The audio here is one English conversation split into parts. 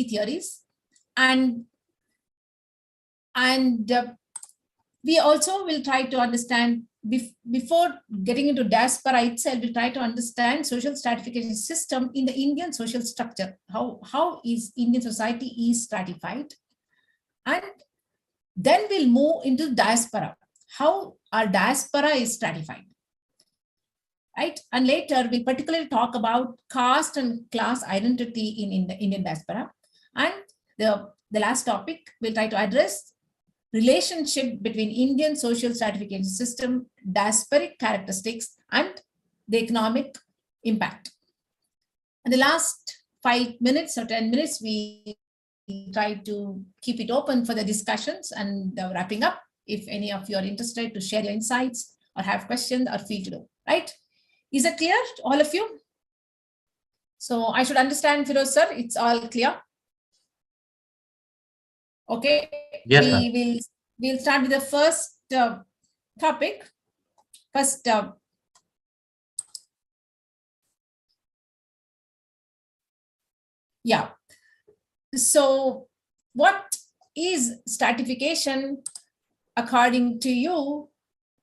key theories. And we also will try to understand, before getting into diaspora itself, we try to understand social stratification system in the Indian social structure. How is Indian society is stratified? And then we'll move into diaspora, how our diaspora is stratified. Right? And later we'll particularly talk about caste and class identity in the Indian diaspora. And the last topic, we'll try to address relationship between Indian social stratification system, diasporic characteristics, and the economic impact. And the last 5 minutes or 10 minutes, we try to keep it open for the discussions and the wrapping up. If any of you are interested to share your insights or have questions, or feel to do, right? Is it clear, all of you? So I should understand, Firoz sir, it's all clear? Okay, yes, we'll start with the first topic. First, yeah. So what is stratification according to you?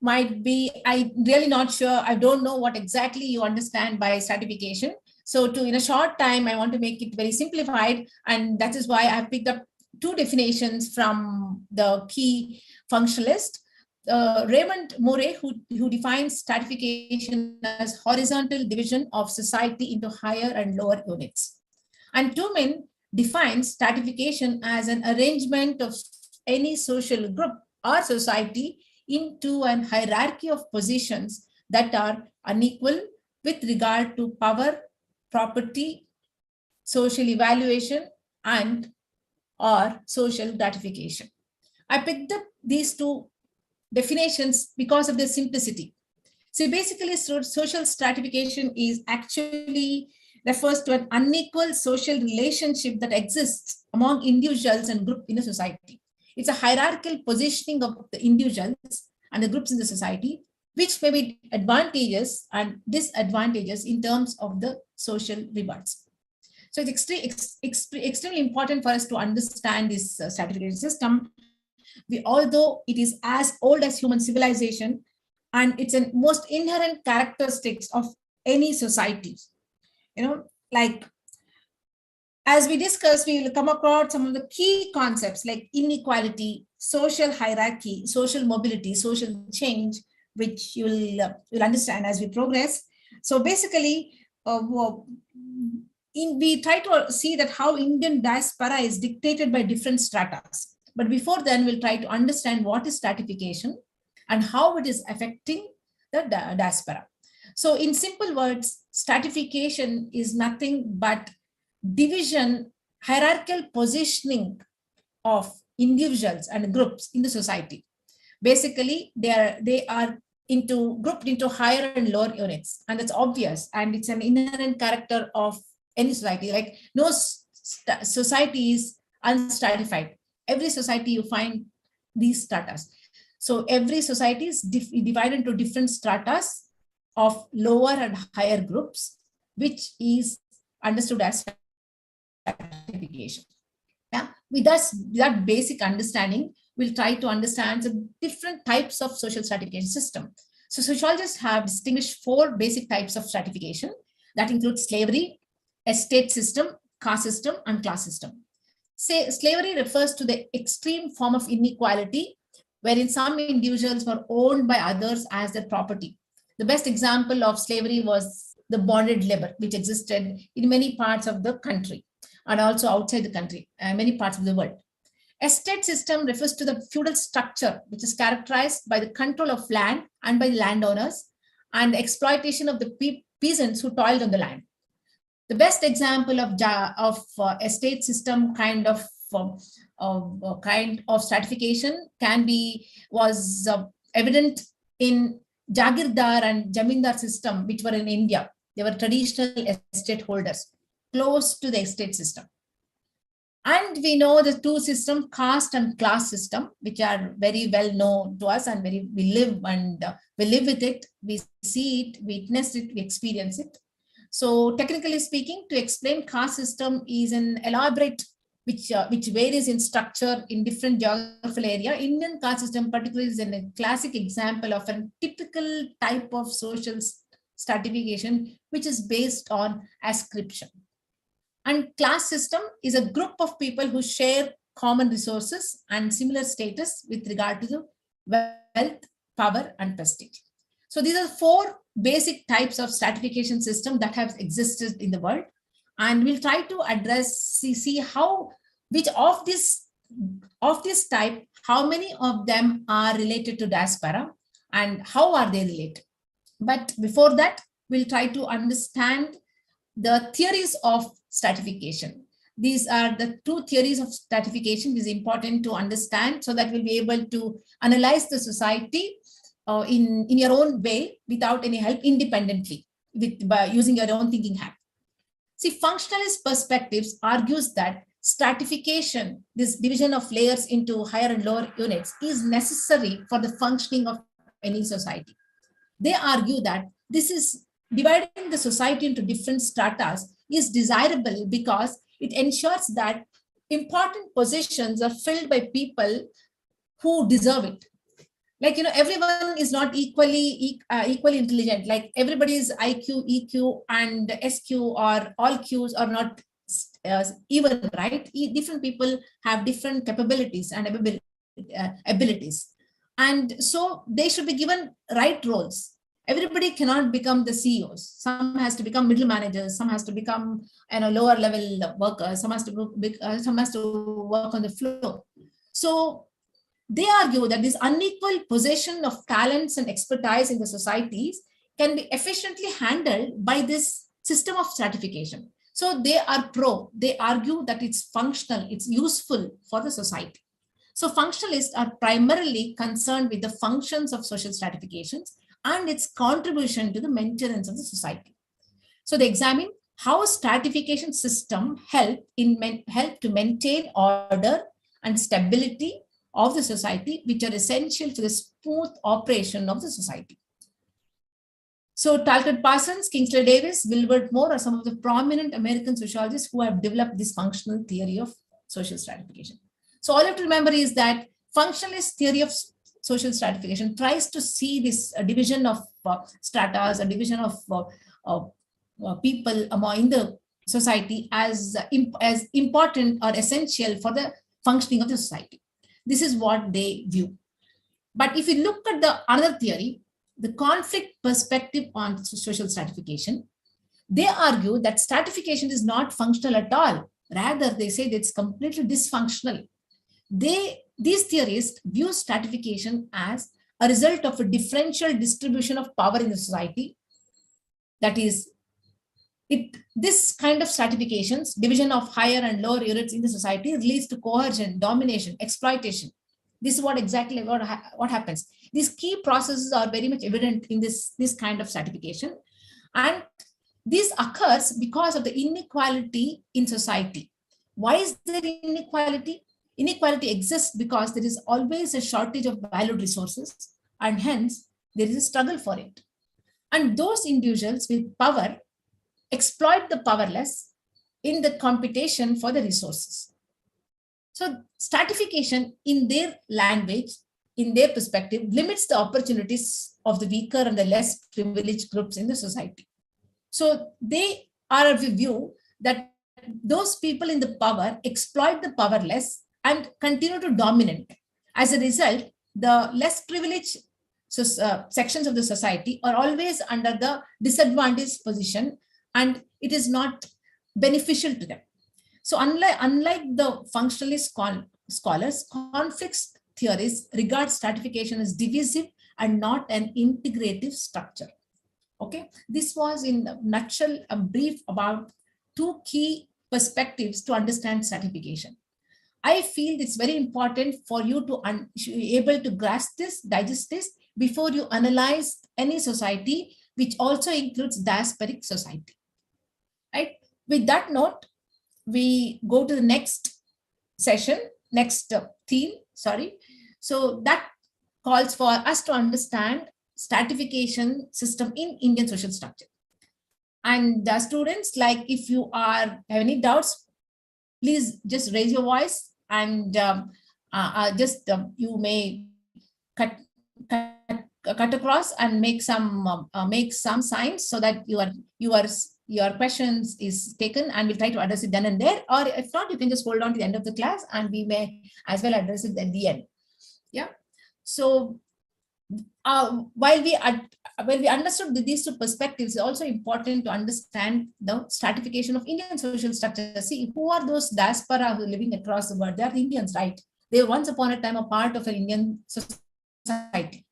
Might be, I'm really not sure. I don't know what exactly you understand by stratification. So in a short time, I want to make it very simplified. And that is why I've picked up two definitions from the key functionalist, Raymond Moray, who defines stratification as horizontal division of society into higher and lower units. And Tumin defines stratification as an arrangement of any social group or society into an hierarchy of positions that are unequal with regard to power, property, social evaluation, and or social gratification. I picked up these two definitions because of their simplicity. So basically, social stratification is actually refers to an unequal social relationship that exists among individuals and groups in a society. It's a hierarchical positioning of the individuals and the groups in the society, which may be advantageous and disadvantageous in terms of the social rewards. So it's extremely important for us to understand this stratification system. Although it is as old as human civilization, and it's a most inherent characteristics of any society. Like as we discussed, we will come across some of the key concepts like inequality, social hierarchy, social mobility, social change, which you'll understand as we progress. So basically, we try to see that how Indian diaspora is dictated by different stratas. But before then, we'll try to understand what is stratification and how it is affecting the diaspora. So in simple words, stratification is nothing but division, hierarchical positioning of individuals and groups in the society. Basically, they are grouped into higher and lower units, and that's obvious, and it's an inherent character of any society. Like no society is unstratified. Every society you find these stratas. So every society is divided into different stratas of lower and higher groups, which is understood as stratification. Yeah, with that basic understanding, we'll try to understand the different types of social stratification system. So sociologists have distinguished 4 basic types of stratification that include slavery, estate system, caste system, and class system. Slavery refers to the extreme form of inequality wherein some individuals were owned by others as their property. The best example of slavery was the bonded labor, which existed in many parts of the country and also outside the country, many parts of the world. Estate system refers to the feudal structure, which is characterized by the control of land and by the landowners and the exploitation of the peasants who toiled on the land. The best example of estate system kind of stratification was evident in Jagirdar and Jamindar system, which were in India. They were traditional estate holders close to the estate system. And we know the two systems, caste and class system, which are very well known to us, and we live with it, we see it, we witness it, we experience it. So technically speaking, to explain caste system is an elaborate which varies in structure in different geographical area. Indian caste system particularly is a classic example of a typical type of social stratification, which is based on ascription. And class system is a group of people who share common resources and similar status with regard to the wealth, power, and prestige. So these are 4 basic types of stratification system that have existed in the world. And we'll try to address, see how, which of this type, how many of them are related to diaspora and how are they related. But before that, we'll try to understand the theories of stratification. These are the 2 theories of stratification. It is important to understand so that we'll be able to analyze the society in your own way without any help, independently, by using your own thinking hat. See, functionalist perspectives argues that stratification, this division of layers into higher and lower units, is necessary for the functioning of any society. They argue that this is dividing the society into different stratas is desirable because it ensures that important positions are filled by people who deserve it. Like, everyone is not equally intelligent. Like, everybody's IQ, EQ, and SQ, or all Qs are not even, right? Different people have different capabilities and abilities. And so they should be given right roles. Everybody cannot become the CEOs. Some has to become middle managers. Some has to become lower level workers. Some has to work on the floor. So they argue that this unequal possession of talents and expertise in the societies can be efficiently handled by this system of stratification. So they argue that it's functional, it's useful for the society. So functionalists are primarily concerned with the functions of social stratifications and its contribution to the maintenance of the society. So they examine how a stratification system help to maintain order and stability of the society, which are essential for the smooth operation of the society. So Talcott Parsons, Kingsley Davis, Wilbert Moore are some of the prominent American sociologists who have developed this functional theory of social stratification. So all you have to remember is that functionalist theory of social stratification tries to see this division of stratas, a division of people in the society as important or essential for the functioning of the society. This is what they view. But if you look at the other theory, the conflict perspective on social stratification, they argue that stratification is not functional at all. Rather, they say that it's completely dysfunctional. These theorists view stratification as a result of a differential distribution of power in the society. That is, this kind of stratifications, division of higher and lower units in the society, leads to coercion, domination, exploitation. This is what happens. These key processes are very much evident in this kind of stratification. And this occurs because of the inequality in society. Why is there inequality? Inequality exists because there is always a shortage of valued resources, and hence there is a struggle for it. And those individuals with power exploit the powerless in the competition for the resources. So stratification, in their language, in their perspective, limits the opportunities of the weaker and the less privileged groups in the society. So they are of the view that those people in the power exploit the powerless and continue to dominate. As a result, the less privileged sections of the society are always under the disadvantaged position, and it is not beneficial to them. So unlike the functionalist scholars, conflict theories regard stratification as divisive and not an integrative structure. Okay, this was in a nutshell a brief about 2 key perspectives to understand stratification. I feel it's very important for you to be able to grasp this, digest this before you analyze any society, which also includes diasporic society. Right? With that note, we go to the next session, next theme, sorry. So that calls for us to understand stratification system in Indian social structure. And students, like if you have any doubts, please just raise your voice, and you may cut, cut cut across and make some signs so that your questions is taken, and we'll try to address it then and there. Or if not, you can just hold on to the end of the class, and we may as well address it at the end. Yeah. So while we understood these two perspectives, it's also important to understand the stratification of Indian social structure. See, who are those diaspora who are living across the world? They are the Indians, right? They were once upon a time a part of an Indian society.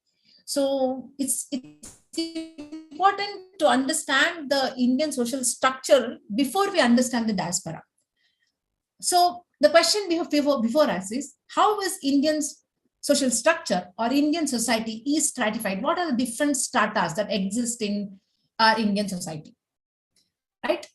So it's important to understand the Indian social structure before we understand the diaspora. So the question before us is, how is Indians social structure or Indian society is stratified? What are the different stratas that exist in our Indian society? Right?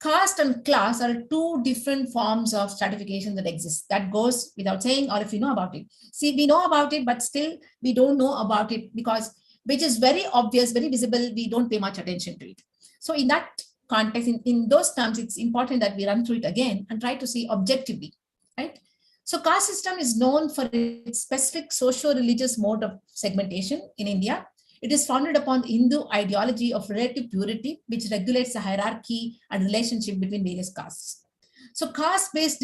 Caste and class are two different forms of stratification that exist. That goes without saying, or if you know about it. See, we know about it, but still we don't know about it because, which is very obvious, very visible, we don't pay much attention to it. So in that context, in those terms, it's important that we run through it again and try to see objectively, right? So caste system is known for its specific socio-religious mode of segmentation in India. It is founded upon the Hindu ideology of relative purity, which regulates the hierarchy and relationship between various castes. So caste-based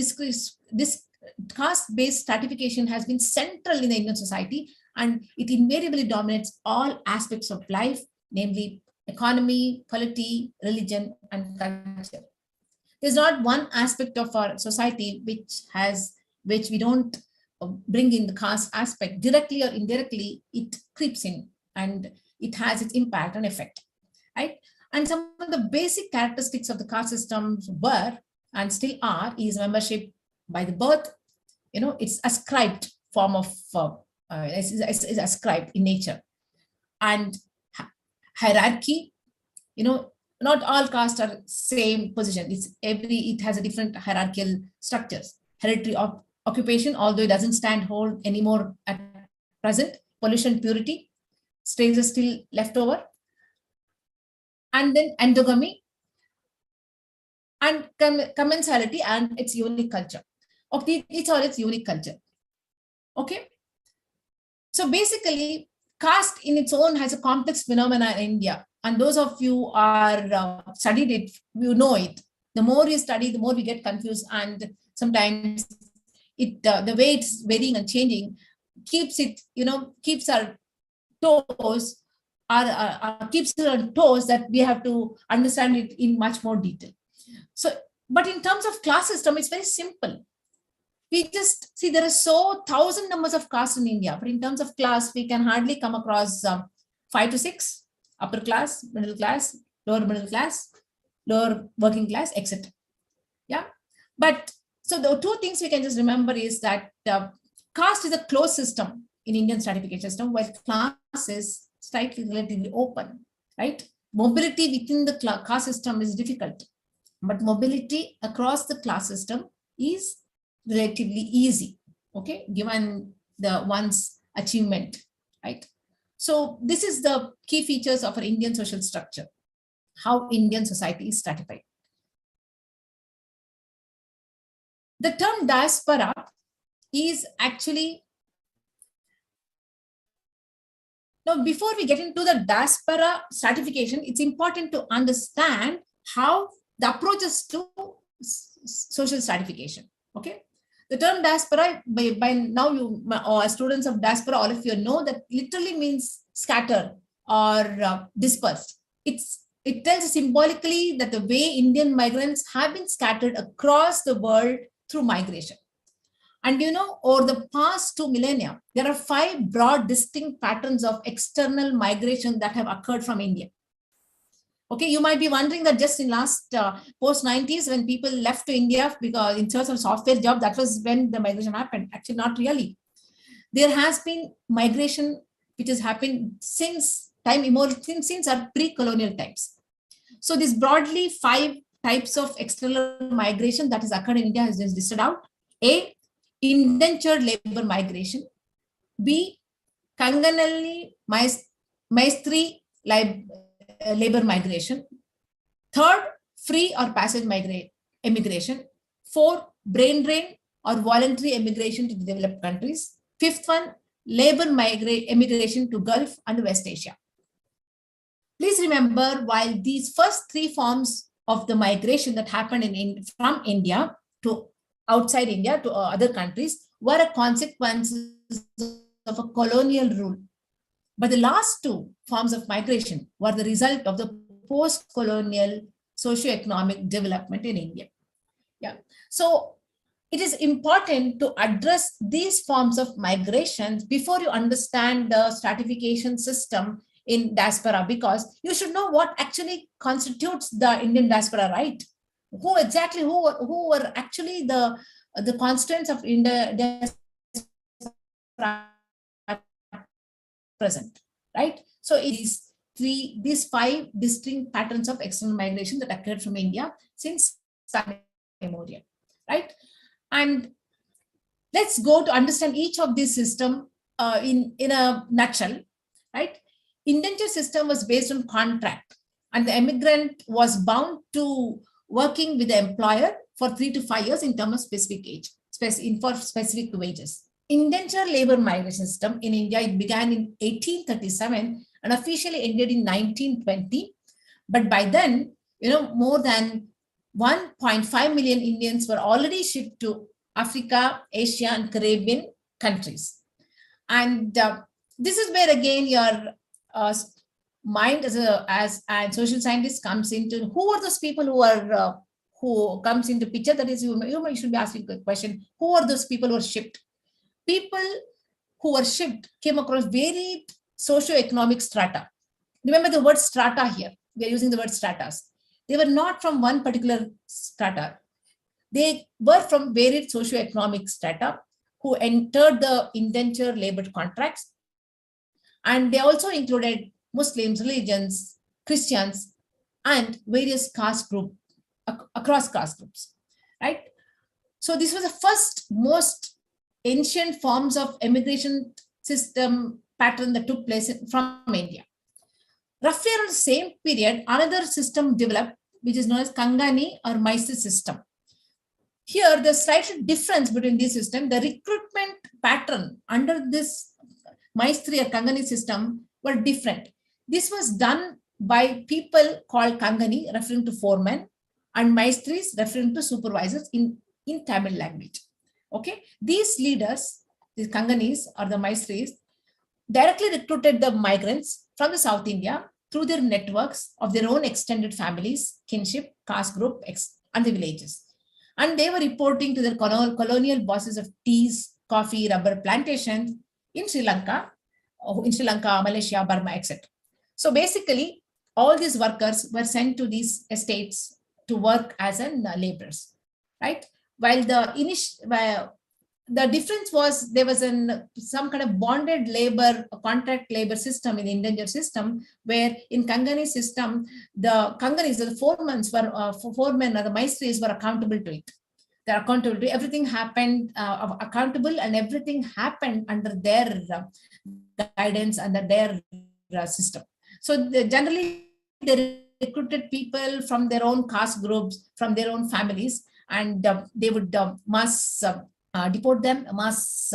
stratification has been central in the Indian society, and it invariably dominates all aspects of life, namely economy, polity, religion, and culture. There's not one aspect of our society which we don't bring in the caste aspect. Directly or indirectly, it creeps in and it has its impact and effect, right? And some of the basic characteristics of the caste systems were and still are is membership by the birth. It's ascribed form of is ascribed in nature, and hierarchy. Not all castes are same position. It has a different hierarchical structures. Hereditary occupation, although it doesn't stand hold anymore at present. Pollution, purity, stays are still left over. And then endogamy and commensality and its unique culture. It's all its unique culture. Okay. So basically, caste in its own has a complex phenomena in India. And those of you who are studied it, you know it. The more you study, the more we get confused, and sometimes the way it's varying and changing keeps our toes, keeps it on toes, that we have to understand it in much more detail. So, but in terms of class system, it's very simple. We just see there are 1,000 numbers of castes in India, but in terms of class, we can hardly come across 5 to 6, upper class, middle class, lower middle class, lower working class, etc. Yeah, but so the two things we can just remember is that caste is a closed system in Indian stratification system, while class is slightly relatively open, right? Mobility within the caste system is difficult, but mobility across the class system is relatively easy, okay, given the one's achievement, right? So this is the key features of our Indian social structure, how Indian society is stratified. The term diaspora is actually, now before we get into the diaspora stratification, it's important to understand how the approaches to social stratification, okay? The term diaspora, by now you or students of diaspora, all of you know that literally means scatter or dispersed. It tells symbolically that the way Indian migrants have been scattered across the world through migration. And over the past 2 millennia, there are 5 broad distinct patterns of external migration that have occurred from India. Okay, you might be wondering that just in last post-90s, when people left to India because in search of software job, that was when the migration happened. Actually, not really. There has been migration which has happened since time immemorial, since our pre-colonial times. So this broadly 5 types of external migration that has occurred in India has just listed out. A, indentured labor migration. B, Kanganali Maestri labor migration. Third, free or passive immigration. 4, brain drain or voluntary emigration to the developed countries. Fifth one, labor emigration to Gulf and West Asia. Please remember, while these first three forms of the migration that happened from India to outside India to other countries were a consequence of a colonial rule. But the last two forms of migration were the result of the post-colonial socio-economic development in India. Yeah. So it is important to address these forms of migrations before you understand the stratification system in diaspora, because you should know what actually constitutes the Indian diaspora, right? Who were actually the constituents of India diaspora present, right? So it is these five distinct patterns of external migration that occurred from India since time immemorial, right? And let's go to understand each of these systems in a nutshell, right? Indenture system was based on contract, and the immigrant was bound to working with the employer for 3 to 5 years in terms of specific age, for specific wages. Indenture labor migration system in India, it began in 1837 and officially ended in 1920. But by then, more than 1.5 million Indians were already shipped to Africa, Asia, and Caribbean countries. And this is where again your mind as a social scientist comes into. Who are those people who comes into picture? That is, you should be asking a question. Who are those people who are shipped? People who were shipped came across varied socio-economic strata. Remember the word strata here. We are using the word stratas. They were not from one particular strata. They were from varied socio-economic strata who entered the indenture labor contracts. And they also included Muslims, religions, Christians, and various caste groups, across caste groups, right? So this was the first most ancient forms of immigration system pattern that took place from India. Roughly around the same period, another system developed, which is known as Kangani or Maistri system. Here, the slight difference between this system, the recruitment pattern under this Maistri or Kangani system were different. This was done by people called Kangani, referring to foremen, and Maistris, referring to supervisors in Tamil language. Okay, these leaders, the Kanganis or the Maistris, directly recruited the migrants from the South India through their networks of their own extended families, kinship, caste group, and the villages. And they were reporting to their colonial bosses of teas, coffee, rubber plantations in Sri Lanka, Malaysia, Burma, etc. So basically, all these workers were sent to these estates to work as laborers, right? While the difference was there was some kind of bonded labor, contract labor system in the indenture system, where in Kangani system, the Kanganis, the foremen or the maestries were accountable to it. They're accountable to everything happened, accountable, and everything happened under their guidance, under their system. So generally, they recruited people from their own caste groups, from their own families, and they would mass deport them, mass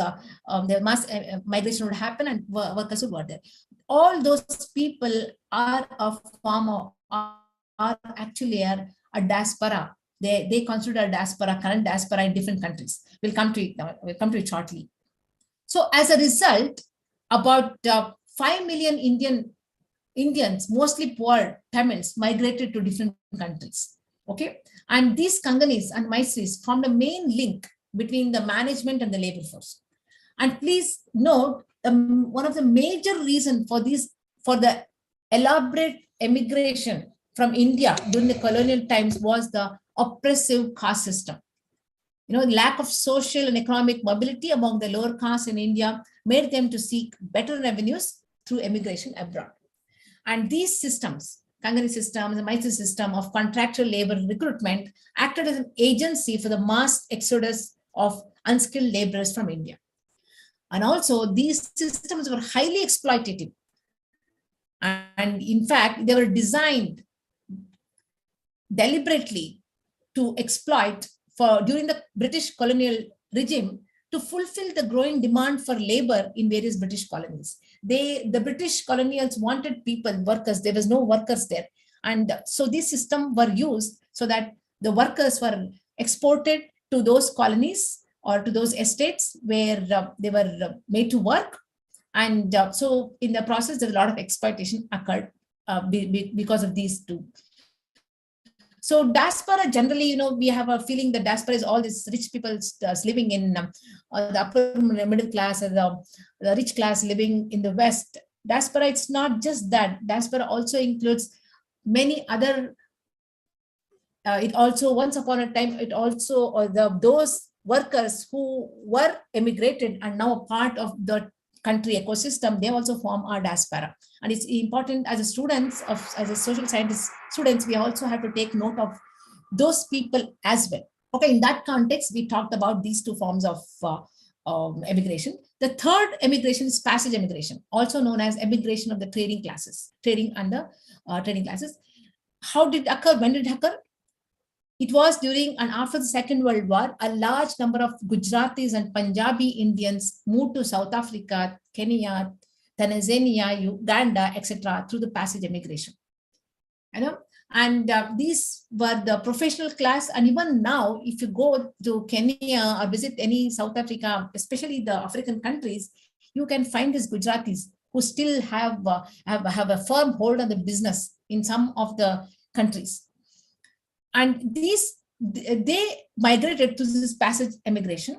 migration would happen, and workers would work there. All those people are actually a diaspora. They consider a diaspora, current diaspora in different countries. We'll come to it now. We'll come to it shortly. So as a result, about 5 million Indians, mostly poor Tamils, migrated to different countries. Okay, and these Kanganis and Maistris formed a main link between the management and the labor force. And please note, one of the major reasons for the elaborate emigration from India during the colonial times was the oppressive caste system. Lack of social and economic mobility among the lower castes in India made them to seek better revenues through emigration abroad. And these systems, Kangani system, the Maistri system of contractual labor recruitment, acted as an agency for the mass exodus of unskilled laborers from India. And also, these systems were highly exploitative. And in fact, they were designed deliberately to exploit during the British colonial regime to fulfill the growing demand for labor in various British colonies. The British colonials wanted workers. There was no workers there. And so these systems were used so that the workers were exported to those colonies or to those estates where they were made to work. And so in the process, there's a lot of exploitation occurred because of these two. So diaspora, generally, we have a feeling that diaspora is all these rich people living in the upper middle class or the rich class living in the West. Diaspora, it's not just that. Diaspora also includes many other, it also, once upon a time, it also, those workers who were emigrated and now a part of the country ecosystem, they also form our diaspora. And it's important as a social scientist students, we also have to take note of those people as well. Okay, in that context, we talked about these two forms of emigration. The third emigration is passage emigration, also known as emigration of the trading classes. How did it occur? When did it occur? It was during and after the Second World War. A large number of Gujaratis and Punjabi Indians moved to South Africa, Kenya, Tanzania, Uganda, etc. through the passage emigration. And these were the professional class. And even now, if you go to Kenya or visit any South Africa, especially the African countries, you can find these Gujaratis who still have a firm hold on the business in some of the countries. And they migrated to this passage emigration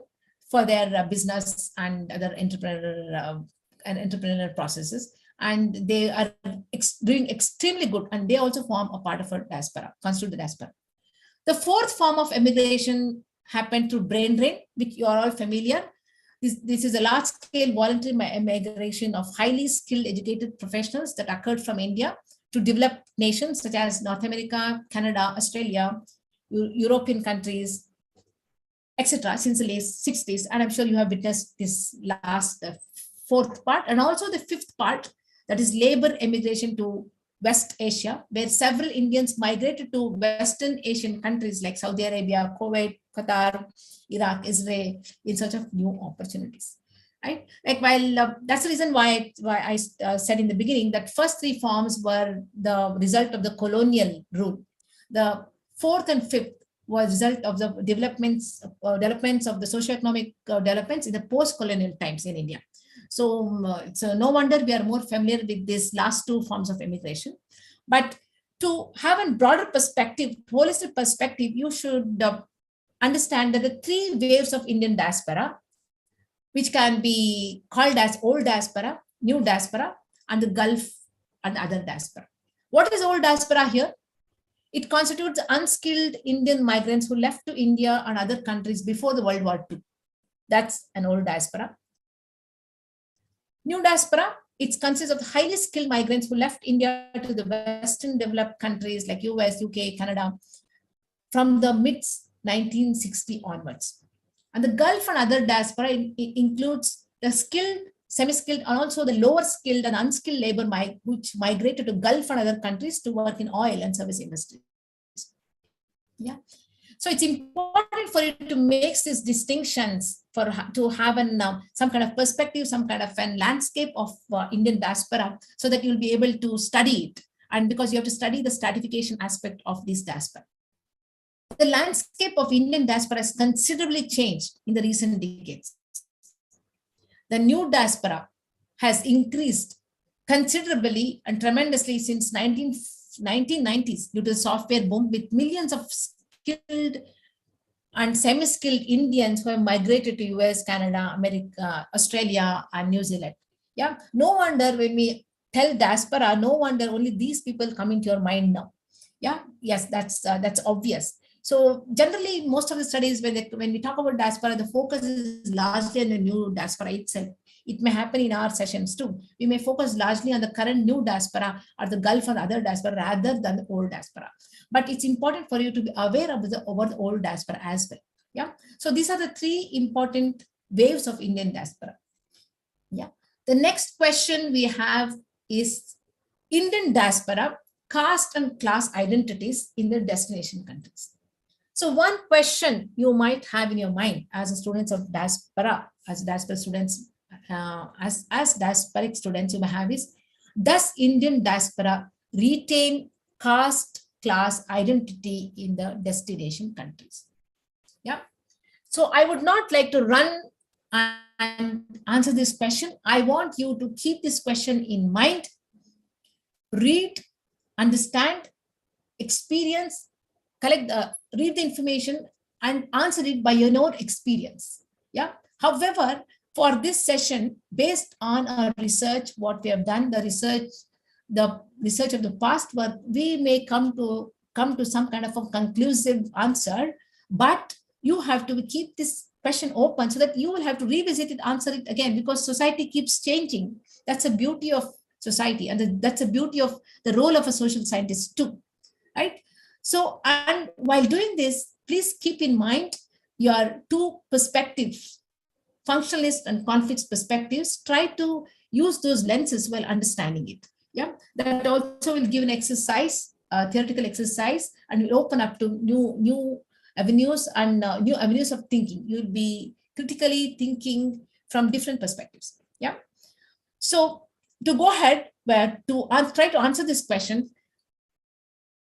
for their business and other entrepreneurial processes. And they are doing extremely good. And they also form a part of a diaspora, constitute the diaspora. The fourth form of emigration happened through brain drain, which you are all familiar. This is a large-scale voluntary migration of highly skilled, educated professionals that occurred from India to developed nations such as North America, Canada, Australia, European countries, etc. since the late 60s. And I'm sure you have witnessed this last fourth part. And also the fifth part, that is labor emigration to West Asia, where several Indians migrated to Western Asian countries like Saudi Arabia, Kuwait, Qatar, Iraq, Israel, in search of new opportunities. Right? Like, while that's the reason why I said in the beginning that first three forms were the result of the colonial rule. The fourth and fifth was result of the developments of the socioeconomic developments in the post-colonial times in India. So it's no wonder we are more familiar with these last two forms of immigration. But to have a broader perspective, holistic perspective, you should understand that the three waves of Indian diaspora, which can be called as old diaspora, new diaspora, and the Gulf and other diaspora. What is old diaspora here? It constitutes unskilled Indian migrants who left to India and other countries before the World War II. That's an old diaspora. New diaspora, it consists of highly skilled migrants who left India to the Western developed countries like US, UK, Canada from the mid-1960 onwards. And the Gulf and other diaspora includes the skilled, semi-skilled, and also the lower skilled and unskilled labor which migrated to Gulf and other countries to work in oil and service industries. Yeah. So it's important for you to make these distinctions to have some kind of perspective, some kind of a landscape of Indian diaspora, so that you'll be able to study it. And because you have to study the stratification aspect of this diaspora. The landscape of Indian diaspora has considerably changed in the recent decades. The new diaspora has increased considerably and tremendously since 1990s due to the software boom, with millions of skilled and semi-skilled Indians who have migrated to US, Canada, America, Australia, and New Zealand. Yeah, no wonder when we tell diaspora, no wonder only these people come into your mind now. Yeah, yes, that's obvious. So generally, most of the studies, when we talk about diaspora, the focus is largely on the new diaspora itself. It may happen in our sessions too. We may focus largely on the current new diaspora or the Gulf and other diaspora rather than the old diaspora. But it's important for you to be aware of the old diaspora as well. Yeah. So these are the three important waves of Indian diaspora. Yeah. The next question we have is Indian diaspora, caste and class identities in the destination countries. So one question you might have in your mind as a students of diaspora, as diaspora students, as diasporic students, you may have is, does Indian diaspora retain caste class identity in the destination countries? Yeah. So I would not like to run and answer this question. I want you to keep this question in mind, read, understand, experience, read the information and answer it by your own experience. Yeah. However, for this session, based on our research, what we have done, the research of the past work, we may come to some kind of a conclusive answer, but you have to keep this question open so that you will have to revisit it, answer it again, because society keeps changing. That's a beauty of society, and that's a beauty of the role of a social scientist too, right? So, and while doing this, please keep in mind your two perspectives, functionalist and conflict perspectives. Try to use those lenses while understanding it. Yeah, that also will give an exercise, theoretical exercise, and will open up to new avenues and new avenues of thinking. You'll be critically thinking from different perspectives. Yeah. So to go ahead, try to answer this question,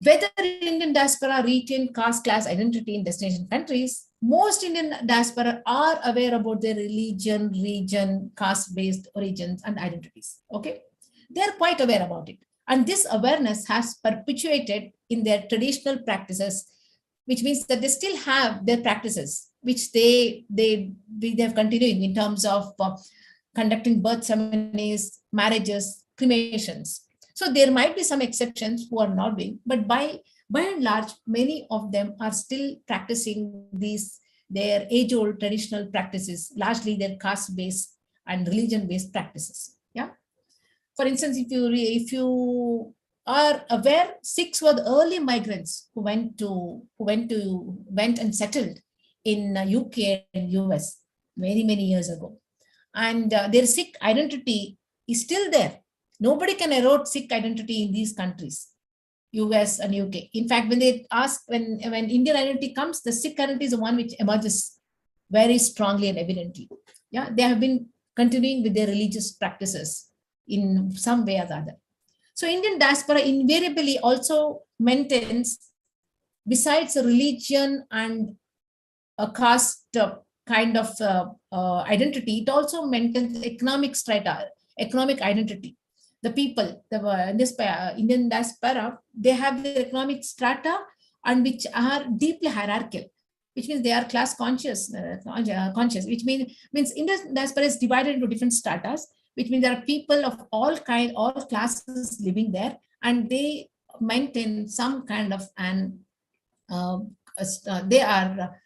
whether Indian diaspora retain caste class identity in destination countries, most Indian diaspora are aware about their religion, region, caste-based origins and identities. Okay, they're quite aware about it, and this awareness has perpetuated in their traditional practices, which means that they still have their practices, which they have continued in terms of conducting birth ceremonies, marriages, cremations. So there might be some exceptions who are not doing, but by and large, many of them are still practicing their age-old traditional practices, largely their caste-based and religion-based practices. Yeah. For instance, if you are aware, Sikhs were the early migrants who went and settled in UK and US many years ago, and their Sikh identity is still there. Nobody can erode Sikh identity in these countries, US and UK. In fact, when they ask, when Indian identity comes, the Sikh identity is the one which emerges very strongly and evidently. Yeah, they have been continuing with their religious practices in some way or the other. So Indian diaspora invariably also maintains, besides a religion and a caste kind of identity, it also maintains economic strata, economic identity. The people, Indian diaspora, they have their economic strata and which are deeply hierarchical, which means they are class conscious, which means Indian diaspora is divided into different stratas, which means there are people of all classes living there, and they maintain some kind of an, they are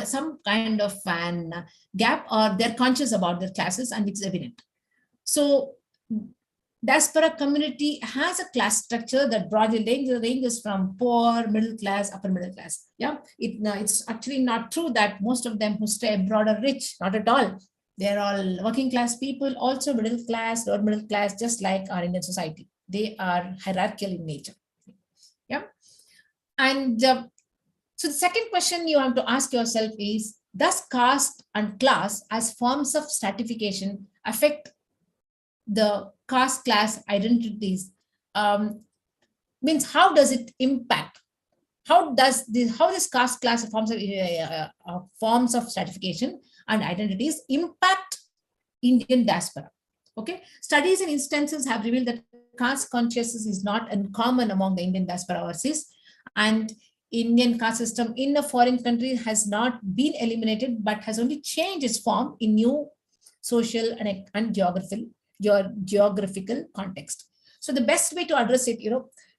some kind of an gap, or they're conscious about their classes, and it's evident. So diaspora community has a class structure that broadly ranges from poor, middle class, upper middle class. Yeah, it's actually not true that most of them who stay abroad are rich. Not at all. They're all working class people, also middle class, lower middle class, just like our Indian society. They are hierarchical in nature. Yeah, and so the second question you have to ask yourself is: does caste and class as forms of stratification affect the caste class identities? Means how does it impact? How this caste class forms of stratification and identities impact Indian diaspora? Okay, studies and instances have revealed that caste consciousness is not uncommon among the Indian diaspora overseas, and Indian caste system in a foreign country has not been eliminated, but has only changed its form in new social and geographical context. So the best way to address it,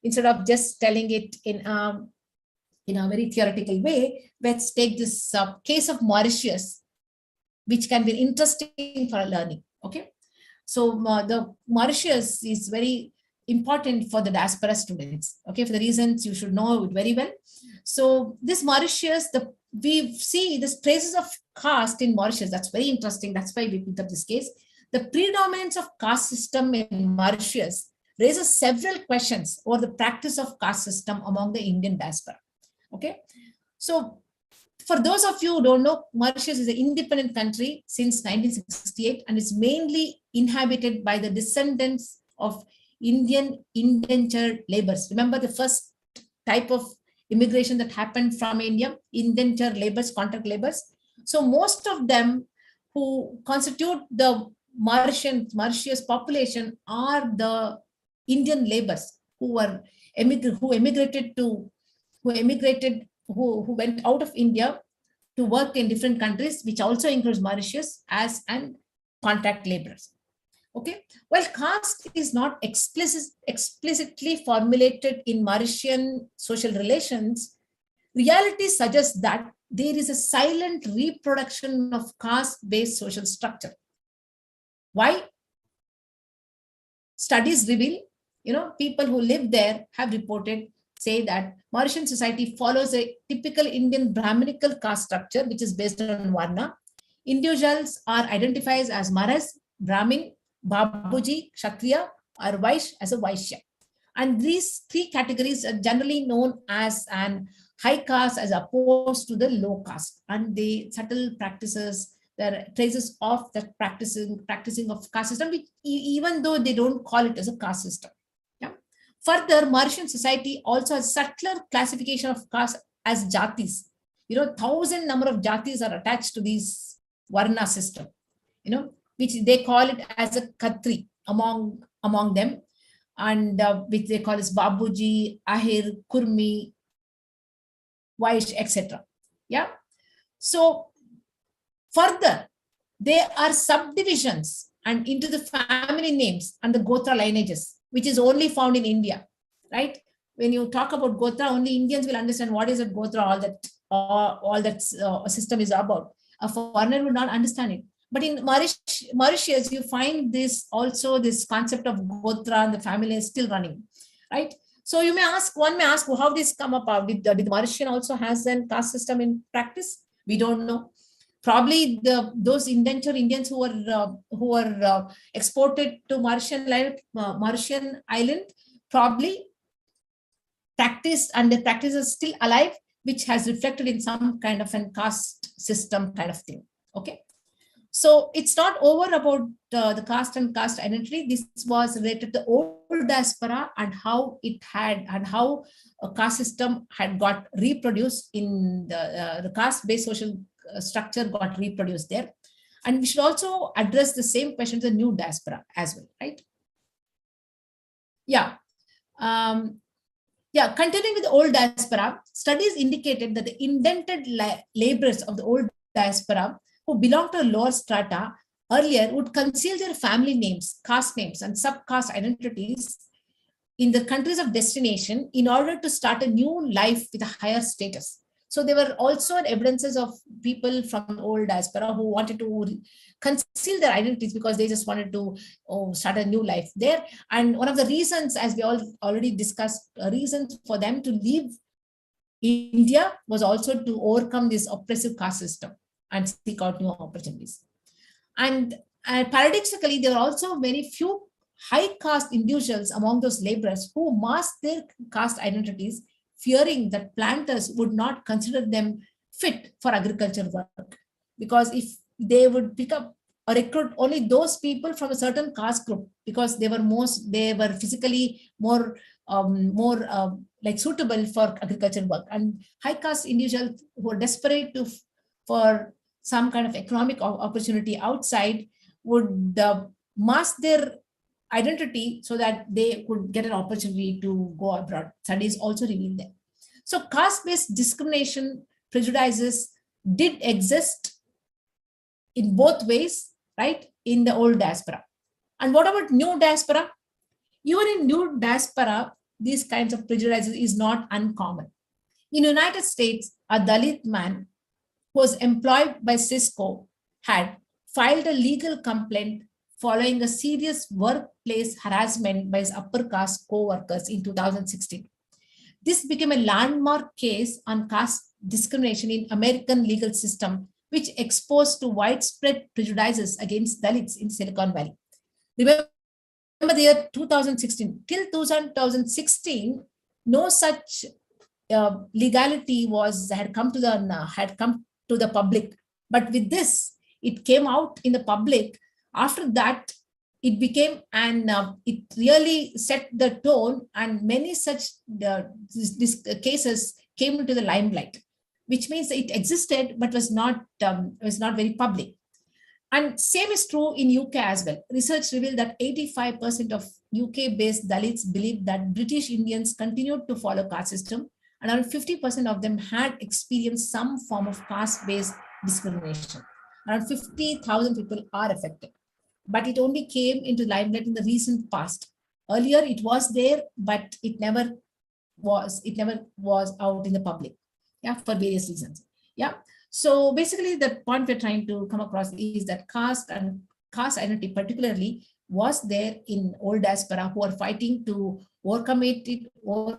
instead of just telling it in a very theoretical way, let's take this case of Mauritius, which can be interesting for learning. Okay, so the Mauritius is very important for the diaspora students. Okay, for the reasons you should know it very well. So this Mauritius, we see this traces of caste in Mauritius. That's very interesting. That's why we picked up this case. The predominance of caste system in Mauritius raises several questions over the practice of caste system among the Indian diaspora. Okay, so For those of you who don't know, Mauritius is an independent country since 1968, and it's mainly inhabited by the descendants of Indian indentured laborers. Remember the first type of immigration that happened from India, indentured laborers, contract laborers. So most of them who constitute the Mauritius population are the Indian laborers who went out of India to work in different countries, which also includes Mauritius as an contract laborers. Okay, well, caste is not explicitly formulated in Mauritian social relations. Reality suggests that there is a silent reproduction of caste-based social structure. Why? Studies reveal, people who live there have reported, say that Mauritian society follows a typical Indian Brahminical caste structure, which is based on Varna. Individuals are identified as Maras, Brahmin, Babuji, Kshatriya, or Vaishya as a Vaishya. And these three categories are generally known as an high caste as opposed to the low caste. And the subtle practices, there are traces of that practicing of caste system, which, even though they don't call it as a caste system. Yeah. Further, Mauritian society also has subtler classification of caste as jatis. 1,000 number of jatis are attached to this Varna system, which they call it as a Khatri among them, and which they call as Babuji, Ahir, Kurmi, Vaish, etc. Yeah. So further, there are subdivisions and into the family names and the Gotra lineages, which is only found in India, right? When you talk about Gotra, only Indians will understand what is a Gotra, all that system is about. A foreigner would not understand it. But in Mauritius, you find this concept of Gotra and the family is still running, right? So one may ask, well, how this come about? Did Mauritian also has a caste system in practice? We don't know. Probably those indentured Indians who were exported to Mauritian island probably practiced, and the practice is still alive, which has reflected in some kind of a caste system kind of thing. Okay. So it's not over about the caste and caste identity. This was related to the old diaspora and how a caste system had got reproduced in the caste-based social structure got reproduced there. And we should also address the same question to the new diaspora as well, right? Yeah. Continuing with the old diaspora, studies indicated that the indented laborers of the old diaspora who belonged to lower strata earlier would conceal their family names, caste names, and subcaste identities in the countries of destination in order to start a new life with a higher status. So there were also evidences of people from old diaspora who wanted to conceal their identities because they just wanted to start a new life there. And one of the reasons, as we already discussed, reasons for them to leave India was also to overcome this oppressive caste system and seek out new opportunities. And paradoxically, there are also very few high caste individuals among those laborers who masked their caste identities, fearing that planters would not consider them fit for agriculture work. Because if they would pick up or recruit only those people from a certain caste group, because they were physically more suitable for agriculture work. And high caste individuals who are desperate for some kind of economic opportunity outside would mask their identity so that they could get an opportunity to go abroad. Studies also reveal that. So caste-based discrimination, prejudices did exist in both ways, right, in the old diaspora. And what about new diaspora? Even in new diaspora, these kinds of prejudices is not uncommon. In the United States, a Dalit man who was employed by Cisco had filed a legal complaint following a serious workplace harassment by his upper caste co-workers in 2016. This became a landmark case on caste discrimination in American legal system, which exposed to widespread prejudices against Dalits in Silicon Valley. Remember the year 2016. Till 2016, no such legality had come to the public. But with this, it came out in the public. After that, it became, and it really set the tone, and many such cases came into the limelight, which means it existed but was not very public. And same is true in UK as well. Research revealed that 85% of UK-based Dalits believed that British Indians continued to follow caste system, and around 50% of them had experienced some form of caste-based discrimination. Around 50,000 people are affected, but it only came into limelight in the recent past. Earlier, it was there, but it never was out in the public, yeah, for various reasons. Yeah. So basically, the point we're trying to come across is that caste and caste identity, particularly, was there in old diaspora who are fighting to overcome it or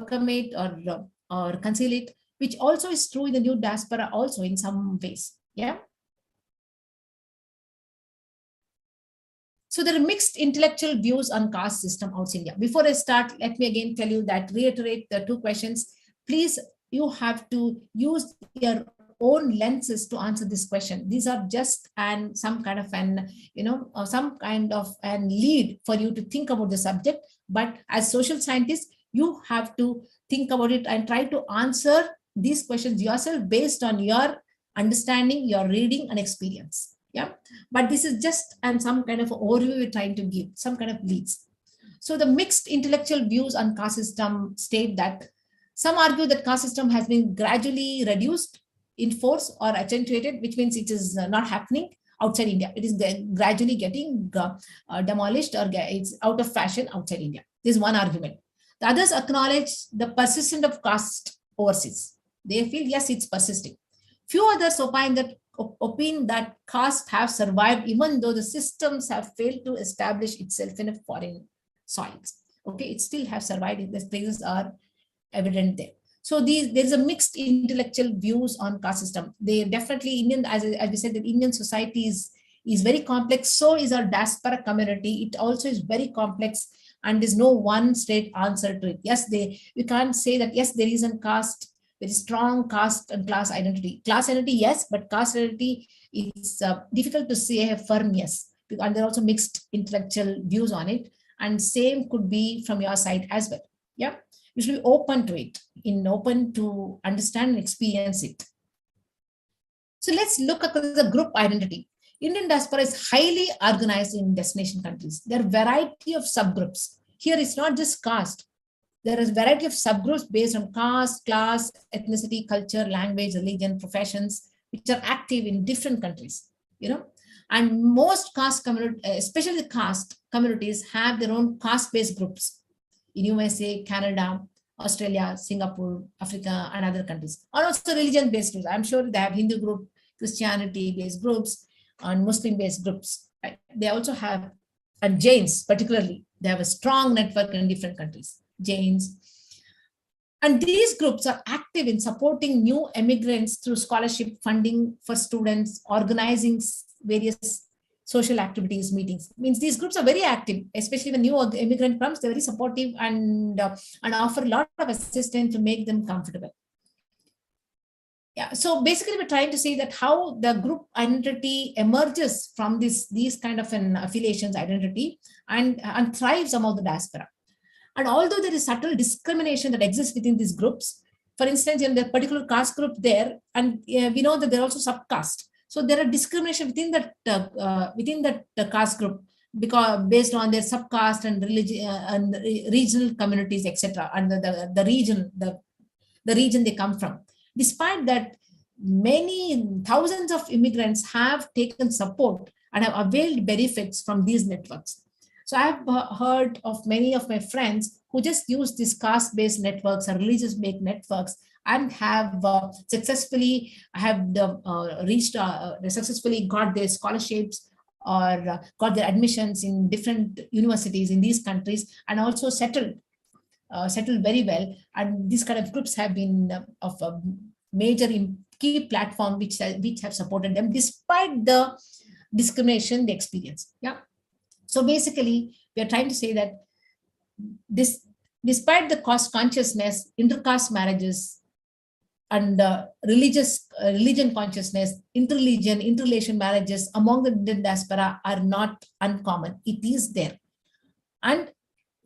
conceal it, which also is true in the new diaspora also in some ways. Yeah. So there are mixed intellectual views on caste system outside India. Before I start, let me again tell you that, reiterate the two questions. Please, you have to use your own lenses to answer this question. These are just some kind of an lead for you to think about the subject. But as social scientists, you have to think about it and try to answer these questions yourself based on your understanding, your reading and experience. Yeah, but this is just some kind of overview we're trying to give, some kind of leads. So the mixed intellectual views on caste system state that some argue that caste system has been gradually reduced in force or accentuated, which means it is not happening outside India. It is gradually getting demolished, or it's out of fashion outside India. This is one argument. The others acknowledge the persistence of caste overseas. They feel, yes, it's persisting. Few others opine that caste have survived even though the systems have failed to establish itself in a foreign soils. Okay, it still have survived. The traces are evident there. So there's a mixed intellectual views on caste system. They definitely, Indian, as we said, the Indian society is very complex. So is our diaspora community. It also is very complex, and there's no one straight answer to it. Yes, we can't say that, yes, there is a caste, very strong caste and class identity. Class identity, yes, but caste identity is difficult to say a firm yes. And there are also mixed intellectual views on it. And same could be from your side as well. Yeah. You should be open to it, open to understand and experience it. So let's look at the group identity. Indian diaspora is highly organized in destination countries. There are a variety of subgroups. Here it's not just caste. There is a variety of subgroups based on caste, class, ethnicity, culture, language, religion, professions, which are active in different countries. And most caste communities, especially caste communities, have their own caste-based groups. In USA, Canada, Australia, Singapore, Africa, and other countries. And also religion-based groups. I'm sure they have Hindu group, Christianity-based groups, and Muslim-based groups. Right? They also have, and Jains particularly, they have a strong network in different countries. Jains. And these groups are active in supporting new immigrants through scholarship funding for students, organizing various social activities, meetings. Means these groups are very active, especially when new immigrant comes, they're very supportive and offer a lot of assistance to make them comfortable. Yeah, so basically we're trying to see that how the group identity emerges from these kind of an affiliations identity and thrives among the diaspora. And although there is subtle discrimination that exists within these groups, for instance, in the particular caste group there, and we know that there are also subcaste. So there are discrimination within that caste group because based on their subcaste and religion and regional communities, etc., and the region they come from. Despite that, many thousands of immigrants have taken support and have availed benefits from these networks. So I've heard of many of my friends who just use these caste-based networks or religious-based networks and have successfully successfully got their scholarships or got their admissions in different universities in these countries and also settled very well. And these kind of groups have been of a major key platform which have supported them despite the discrimination they experience. Yeah. So basically, we are trying to say that despite the cost consciousness, intercaste marriages and religion consciousness, interrelation marriages among the Indian diaspora are not uncommon. It is there. And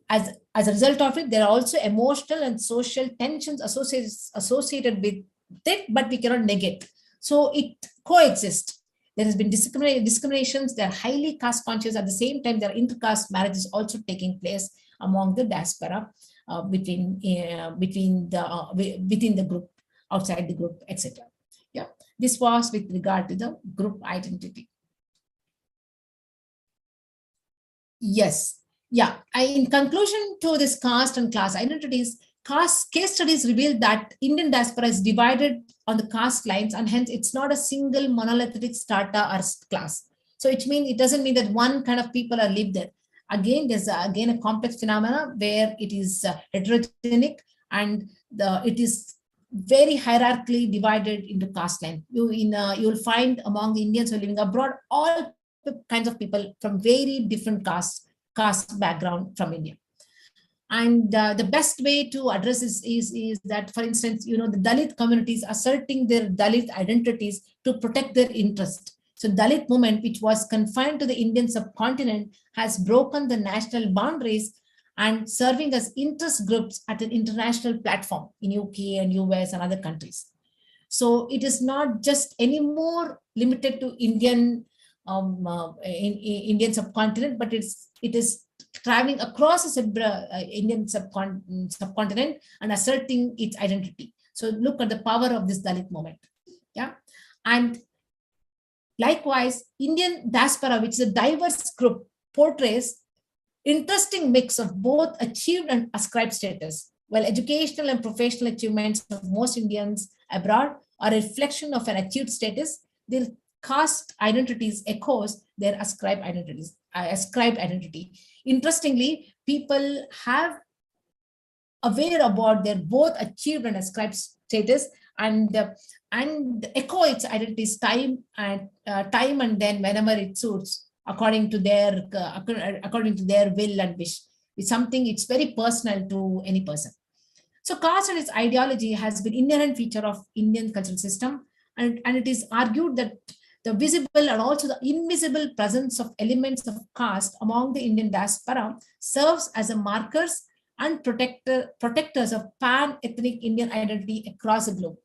as a result of it, there are also emotional and social tensions associated with it, but we cannot negate. So it coexists. There has been discriminations. They are highly caste conscious. At the same time, there are intercaste marriages also taking place among the diaspora, within the group, outside the group, etc. Yeah, this was with regard to the group identity. Yes. Yeah. In conclusion to this caste and class identities, case studies reveal that Indian diaspora is divided on the caste lines, and hence it's not a single monolithic strata or class. So it doesn't mean that one kind of people are live there. Again, there's a complex phenomena where it is heterogenic, and it is very hierarchically divided into caste line. You'll find among the Indians who are living abroad all kinds of people from very different caste background from India. And the best way to address this is that, for instance, the Dalit communities asserting their Dalit identities to protect their interest. So Dalit movement, which was confined to the Indian subcontinent, has broken the national boundaries and serving as interest groups at an international platform in UK and US and other countries. So it is not just anymore limited to Indian Indian subcontinent, but it is traveling across the Indian subcontinent and asserting its identity. So look at the power of this Dalit movement. Yeah. And likewise, Indian diaspora, which is a diverse group, portrays interesting mix of both achieved and ascribed status. While educational and professional achievements of most Indians abroad are a reflection of an achieved status, their caste identities echoes their ascribed identity. Interestingly, people have aware about their both achieved and ascribed status, and echo its identities time and then whenever it suits, according to their will and wish. It's something, it's very personal to any person. So caste and its ideology has been inherent feature of Indian cultural system, and it is argued that the visible and also the invisible presence of elements of caste among the Indian diaspora serves as a markers and protectors of pan-ethnic Indian identity across the globe.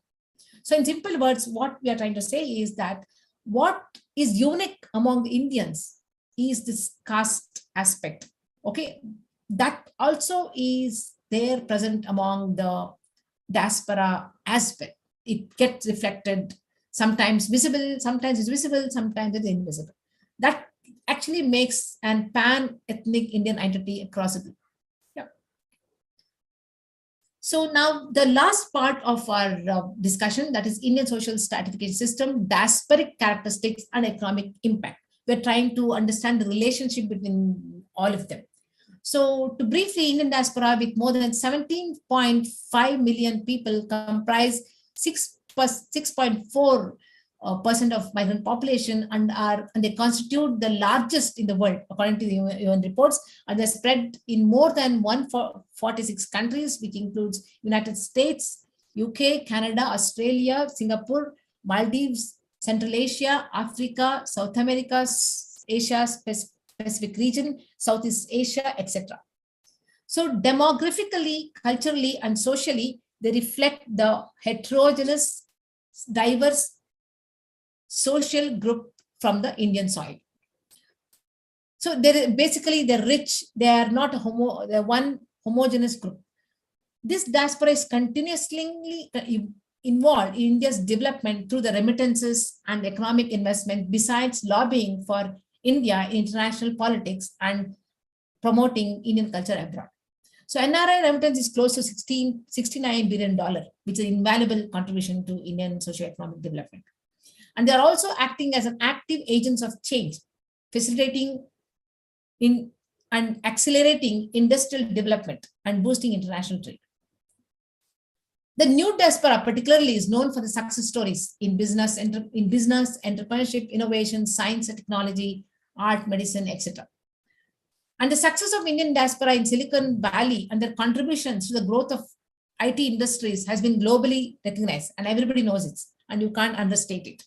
So in simple words, what we are trying to say is that what is unique among the Indians is this caste aspect. Okay, that also is there present among the diaspora aspect. It gets reflected, sometimes visible, sometimes it's visible, sometimes it's invisible. That actually makes an pan-ethnic Indian identity across the globe. Yeah. So now the last part of our discussion, that is Indian social stratification system, diasporic characteristics and economic impact. We're trying to understand the relationship between all of them. So to briefly, Indian diaspora with more than 17.5 million people comprise 6.4% of migrant population, and they constitute the largest in the world according to the UN reports, and they're spread in more than 146 countries, which includes United States, UK, Canada, Australia, Singapore, Maldives, Central Asia, Africa, South America, Asia Pacific region, Southeast Asia, etc. So demographically, culturally, and socially, they reflect the heterogeneous, diverse social group from the Indian soil. So they're rich. They are not they're one homogeneous group. This diaspora is continuously involved in India's development through the remittances and economic investment, besides lobbying for India in international politics and promoting Indian culture abroad. So NRI remittance is close to $69 billion, which is an invaluable contribution to Indian socio-economic development. And they're also acting as an active agents of change, facilitating and accelerating industrial development and boosting international trade. The new diaspora particularly is known for the success stories in business, entrepreneurship, innovation, science and technology, art, medicine, etc. And the success of Indian diaspora in Silicon Valley and their contributions to the growth of IT industries has been globally recognized, and everybody knows it, and you can't understate it,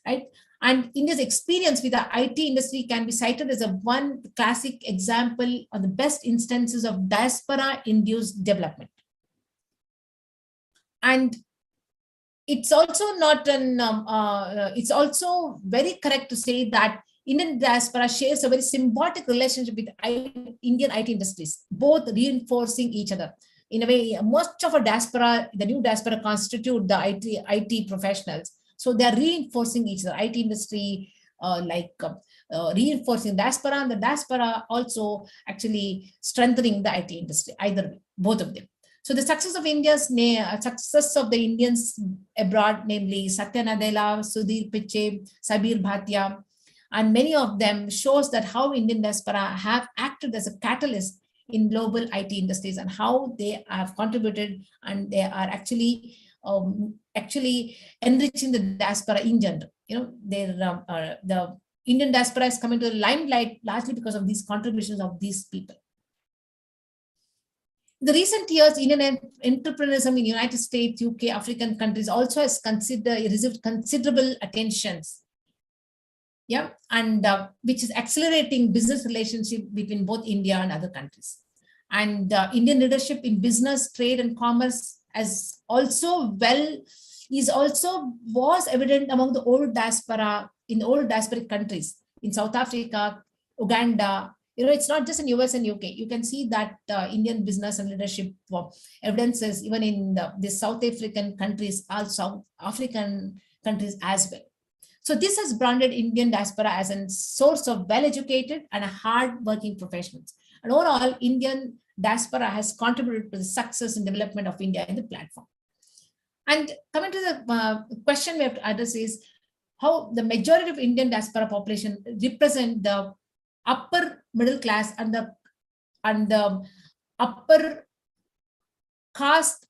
right? And India's experience with the IT industry can be cited as a one classic example of the best instances of diaspora-induced development. And it's also not an, it's also very correct to say that Indian diaspora shares a very symbiotic relationship with Indian IT industries, both reinforcing each other. In a way, most of our diaspora, the new diaspora constitute the IT professionals. So they're reinforcing each other, IT industry, reinforcing diaspora, and the diaspora also actually strengthening the IT industry, either way, both of them. So the success of success of the Indians abroad, namely Satya Nadella, Sudhir Pichai, Sabir Bhatia, and many of them shows that how Indian diaspora have acted as a catalyst in global IT industries and how they have contributed, and they are actually enriching the diaspora in general. You know, the Indian diaspora is coming to the limelight largely because of these contributions of these people. In the recent years, Indian entrepreneurship in the United States, UK, African countries also has received considerable attentions. Yeah, and which is accelerating business relationship between both India and other countries. And Indian leadership in business, trade, and commerce was evident among the old diaspora in the old diasporic countries in South Africa, Uganda. You know, it's not just in US and UK. You can see that Indian business and leadership evidences even in the South African countries, South African countries as well. So this has branded Indian diaspora as a source of well-educated and hard-working professionals. And overall, Indian diaspora has contributed to the success and development of India in the platform. And coming to the question we have to address is how the majority of Indian diaspora population represent the upper middle class and the upper caste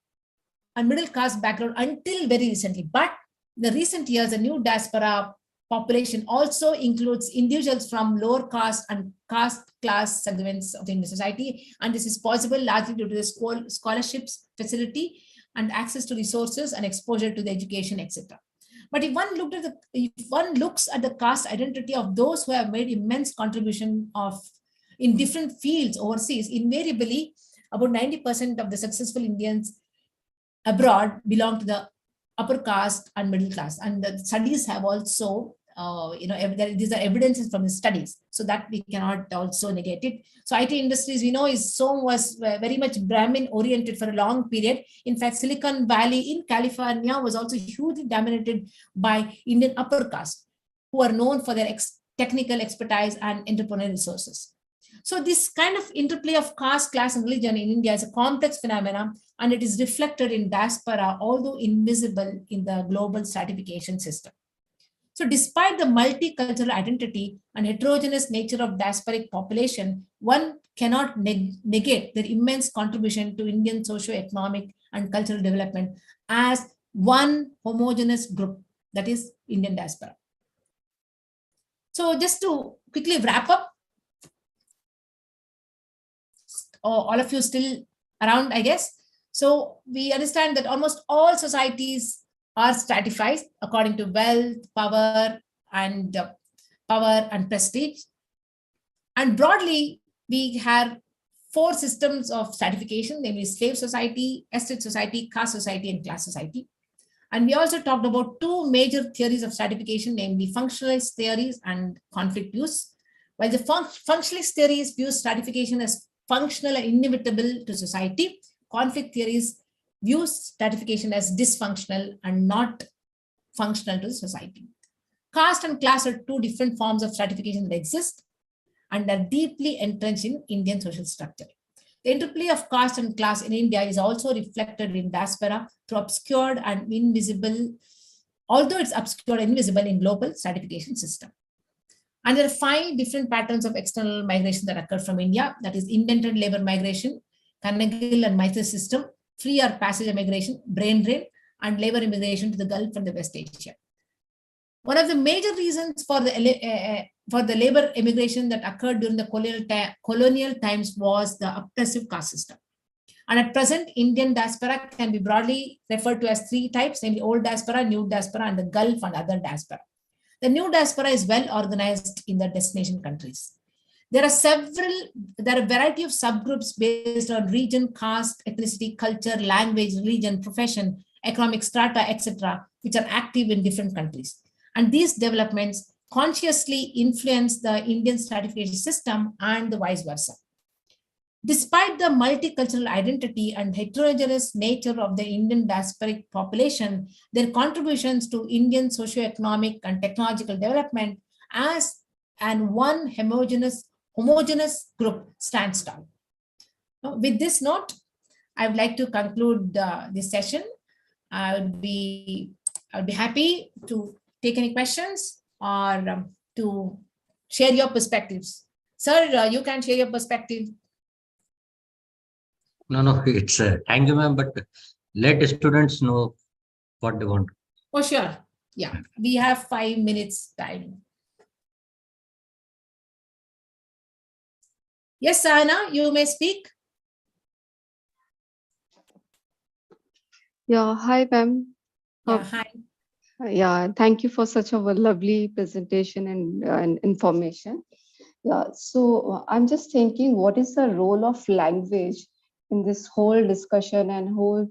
and middle caste background until very recently. But in the recent years, the new diaspora population also includes individuals from lower caste and caste class segments of the Indian society. And this is possible largely due to the scholarships facility and access to resources and exposure to the education, etc. But if one looks at the caste identity of those who have made immense contribution in different fields overseas, invariably about 90% of the successful Indians abroad belong to the upper caste and middle class. And the studies have also, these are evidences from the studies, so that we cannot also negate it. So IT industries, we know, was very much Brahmin oriented for a long period. In fact, Silicon Valley in California was also hugely dominated by Indian upper caste, who are known for their technical expertise and entrepreneurial resources. So this kind of interplay of caste, class, and religion in India is a complex phenomenon, and it is reflected in diaspora, although invisible in the global stratification system. So despite the multicultural identity and heterogeneous nature of diasporic population, one cannot negate their immense contribution to Indian socio-economic and cultural development as one homogeneous group, that is Indian diaspora. So just to quickly wrap up, all of you still around, I guess. So we understand that almost all societies are stratified according to wealth, power, and prestige. And broadly, we have 4 systems of stratification, namely slave society, estate society, caste society, and class society. And we also talked about 2 major theories of stratification, namely functionalist theories and conflict views. While the functionalist theories view stratification as functional and inevitable to society, conflict theories views stratification as dysfunctional and not functional to society. Caste and class are 2 different forms of stratification that exist and are deeply entrenched in Indian social structure. The interplay of caste and class in India is also reflected in diaspora through obscured and invisible, although it's obscured and invisible in global stratification system. And there are 5 different patterns of external migration that occur from India, that is indented labor migration, Carnegie and Mitre system, free or passenger migration, brain drain, and labor immigration to the Gulf and the West Asia. One of the major reasons for the labor immigration that occurred during the colonial times was the oppressive caste system. And at present, Indian diaspora can be broadly referred to as three types, namely old diaspora, new diaspora, and the Gulf and other diaspora. The new diaspora is well organized in the destination countries. There are a variety of subgroups based on region, caste, ethnicity, culture, language, religion, profession, economic strata, etc., which are active in different countries. And these developments consciously influence the Indian stratification system and the vice versa. Despite the multicultural identity and heterogeneous nature of the Indian diasporic population, their contributions to Indian socioeconomic and technological development as and one homogeneous group stands tall. Now, with this note, I would like to conclude this session. I would be happy to take any questions or to share your perspectives. Sir, you can share your perspective. No, it's thank you, ma'am. But let the students know what they want. Oh, sure. Yeah, we have 5 minutes time. Yes, Sana, you may speak. Yeah, hi, ma'am. Yeah, hi. Yeah, thank you for such a lovely presentation and information. Yeah, so I'm just thinking, what is the role of language in this whole discussion and whole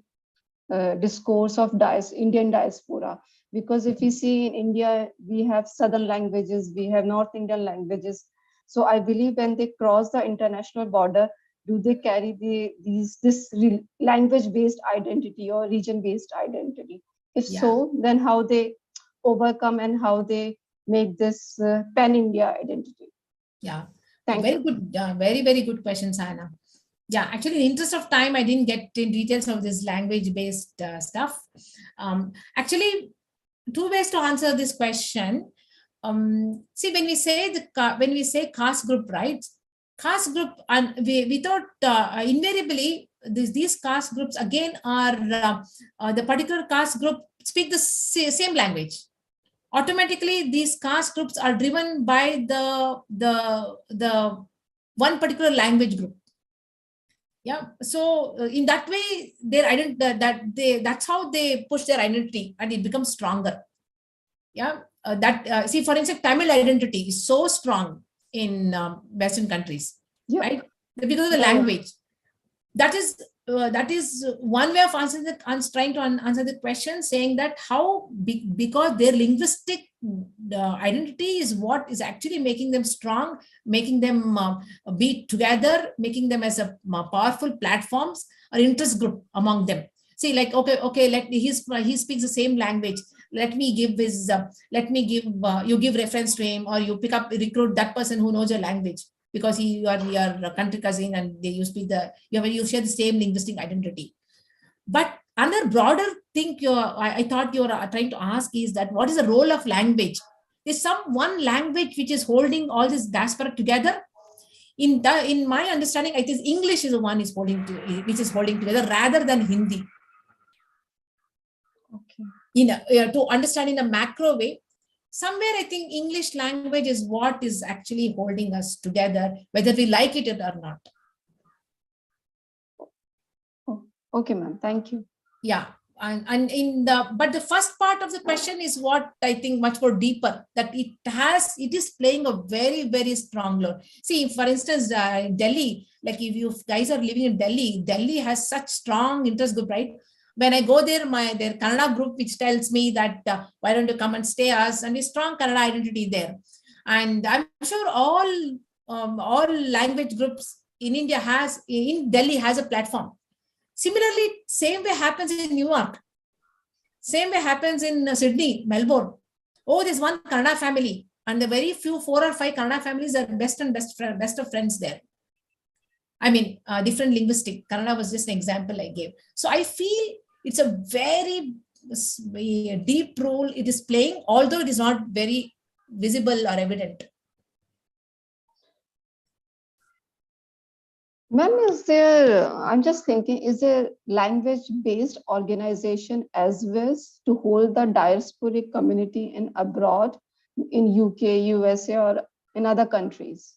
discourse of Indian diaspora? Because if we see in India, we have Southern languages, we have North Indian languages. So I believe when they cross the international border, do they carry this language-based identity or region-based identity? If so, then how they overcome and how they make this pan-India identity? Yeah, Thank very you. good, very, very good question, Sana. Yeah, actually, in the interest of time, I didn't get in details of this language-based stuff. Actually, two ways to answer this question. See, when we say caste group, right? Caste group, and we thought invariably these caste groups again are the particular caste group speak the same language. Automatically, these caste groups are driven by the one particular language group. Yeah, so in that way, their that's how they push their identity, and it becomes stronger. Yeah, see, for instance, Tamil identity is so strong in Western countries, right? Because of the language. That is one way of answering trying to answer the question, saying that because their linguistic identity is what is actually making them strong, making them be together, making them as a powerful platforms or interest group among them. See, like, okay, he speaks the same language. Let me give you give reference to him, or you recruit that person who knows your language, because you are your country cousin and you share the same linguistic identity. But another broader thing I thought you were trying to ask is that what is the role of language? There's one language which is holding all this diaspora together. In my understanding, I think English is the one which is holding together rather than Hindi. Okay. To understand in a macro way, somewhere I think English language is what is actually holding us together, whether we like it or not. Oh, okay, ma'am. Thank you. Yeah. But the first part of the question is what I think much more deeper, that it is playing a very, very strong role. See, for instance, Delhi, like if you guys are living in Delhi has such strong interest group, right? When I go there, their Kannada group, which tells me that why don't you come and stay us, and a strong Kannada identity there. And I'm sure all language groups in Delhi has a platform. Similarly, same way happens in New York. Same way happens in Sydney, Melbourne. Oh, there's one Kannada family, and the very few 4 or 5 Kannada families are best of friends there. I mean, different linguistic. Kannada was just an example I gave. So I feel it's a very deep role it is playing, although it is not very visible or evident. Ma'am, I'm just thinking, is there language-based organization as well to hold the diasporic community in abroad, in UK, USA, or in other countries?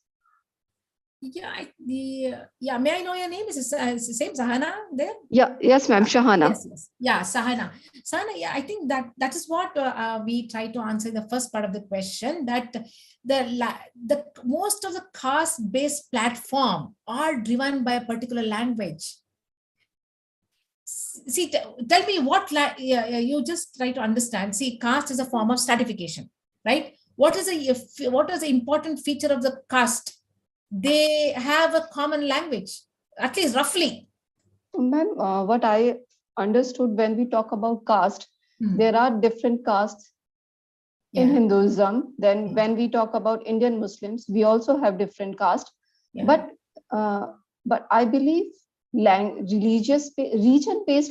Yeah, may I know your name? Is it the same Sahana there? Yeah, yes, ma'am, Shahana. Yes. Yeah, Sahana. Sahana, yeah, I think that is what we try to answer in the first part of the question, that the most of the caste-based platform are driven by a particular language. See, tell me what you just try to understand. See, caste is a form of stratification, right? What is the important feature of the caste? They have a common language, at least roughly. Ma'am, what I understood when we talk about caste, there are different castes in Hinduism. Then when we talk about Indian Muslims, we also have different castes. But I believe region-based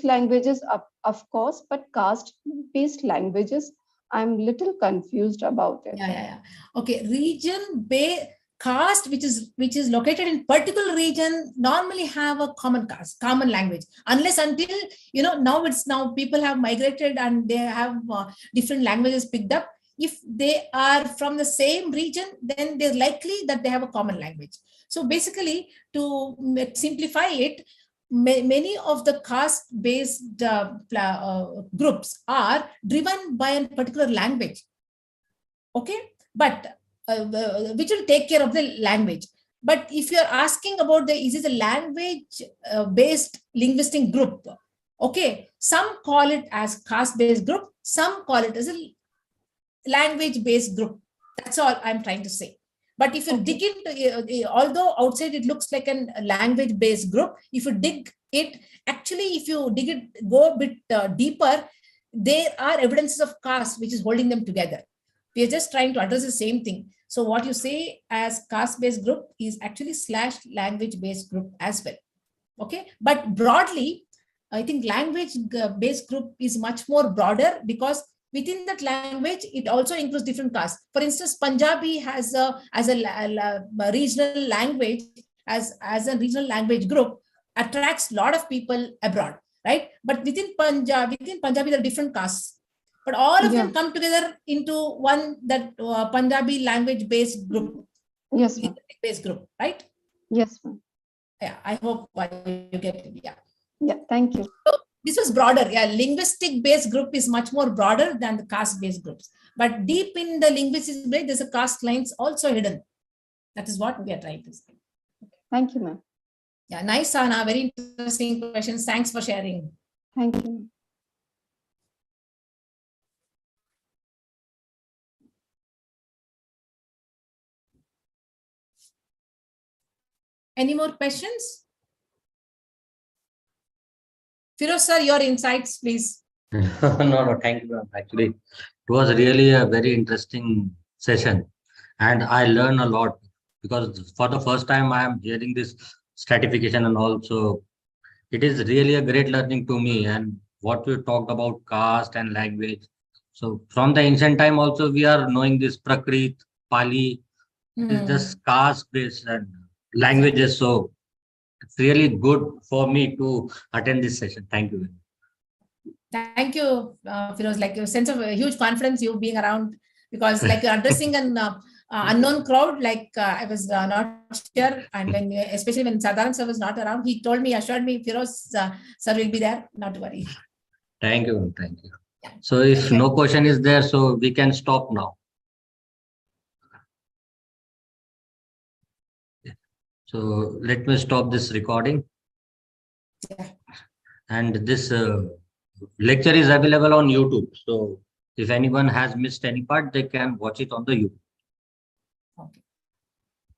languages, of course, but caste-based languages, I'm little confused about it. Okay, region-based caste, which is located in particular region, normally have a common language, unless until now people have migrated and they have different languages picked up. If they are from the same region, then they're likely that they have a common language. So basically, to simplify it, many of the caste-based groups are driven by a particular language. Okay, but which will take care of the language. But if you're asking about is it a language-based linguistic group? Okay, some call it as caste-based group, some call it as a language-based group. That's all I'm trying to say. But if you dig into, although outside it looks like a language-based group, if you dig it, actually, if you dig it, go a bit deeper, there are evidences of caste which is holding them together. We are just trying to address the same thing. So what you say as caste-based group is actually /language-based group as well. Okay, but broadly, I think language-based group is much more broader, because within that language, it also includes different castes. For instance, Punjabi has as a regional language, as a regional language group, attracts a lot of people abroad, right? But within Punjabi, there are different castes. But all of them come together into one, that Punjabi language-based group. Yes, based group, right? Yes, ma'am. Yeah, I hope you get it. Yeah, thank you. So this was broader. Yeah, linguistic-based group is much more broader than the caste-based groups. But deep in the linguistic base, there's a caste lines also hidden. That is what we are trying to say. Thank you, ma'am. Yeah, nice, Sana. Very interesting questions. Thanks for sharing. Thank you. Any more questions? Firoz sir, your insights, please. No, thank you. Actually, it was really a very interesting session, and I learned a lot, because for the first time I am hearing this stratification, and also it is really a great learning to me. And what we talked about caste and language. So from the ancient time also we are knowing this Prakrit, Pali, it is just caste based and languages. So it's really good for me to attend this session. Thank you. Thank you, Firoz. Like your sense of a huge confidence, you being around, because like you're addressing an unknown crowd. Like I was not sure, and when especially when Sadharan sir was not around, he assured me, Firoz sir will be there. Not to worry. Thank you. Thank you. Yeah. So if no question is there, so we can stop now. So let me stop this recording. Yeah. And this lecture is available on YouTube. So if anyone has missed any part, they can watch it on the YouTube. Okay.